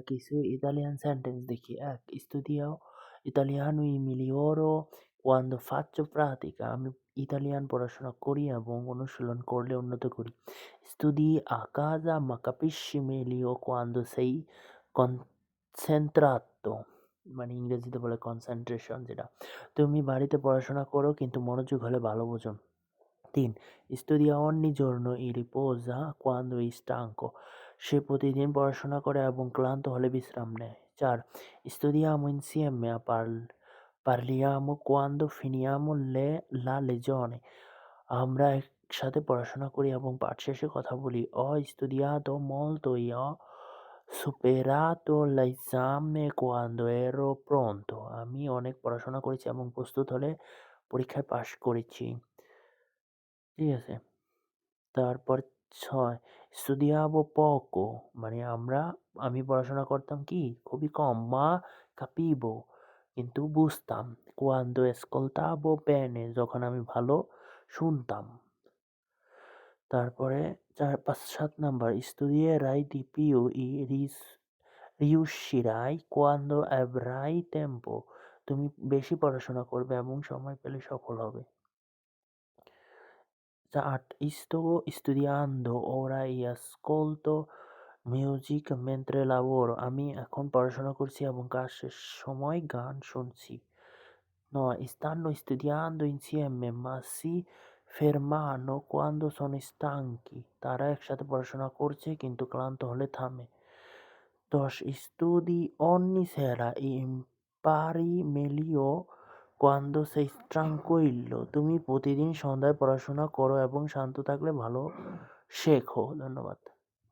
কিছু Italian sentence দেখি। ১. Studio italiano in miglioro quando faccio pratica. আমি ইতালিয়ান পড়াশোনা করি এবং অনুশীলন করলে উন্নত করি। Studi a casa ma capisci meglio quando sei concentrato. মানে ইংরেজিতে বলে কনসেনট্রেশন যেটা। তুমি বাড়িতে পড়াশোনা করো কিন্তু মনোযোগ হলে ভালো বোঝো। ৩. Studia ogni giorno e riposa quando è stanco. সে প্রতিদিন পড়াশোনা করে এবং ক্লান্ত হলে বিশ্রাম নেয়। ৪. Studiamo insieme a parliamo quando finiamo la lezione. আমরা একসাথে পড়াশোনা করি এবং পাঠ শেষে কথা বলি। Ho studiato molto e ho superato l'esame quando ero pronto. আমি অনেক পড়াশোনা করেছি এবং প্রস্তুত হলে পরীক্ষায় পাশ করেছি। ঠিক আছে? তারপর ৬. Studiavo poco মানে আমি পড়াশোনা করতাম কি? খুবই কম। Ma capivo কিন্তু বুঝতাম। Quando ascoltavo bene যখন আমি ভালো শুনতাম। তারপরে ৪, ৫, ৭ number Studierai di più e riuscirai quando avrai tempo. তুমি বেশি পড়াশোনা করবে এবং সময় পেলে সফল হবে। ৮. Sto studiando ora e ascolto music mentre lavoro. আমি এখন পড়াশোনা করছি এবং কাজ শেষের সময় গান শুনছি। ৯. Stanno studiando insieme ma si fermano quando sono stanchi. তারা একসাথে পড়াশোনা করছে কিন্তু ক্লান্ত হলে থামে। ১০. Studi ogni sera e impari meglio quando sei tranquillo. তুমি প্রতিদিন সন্ধ্যায় পড়াশোনা করো এবং শান্ত থাকলে ভালো শেখো। ধন্যবাদ।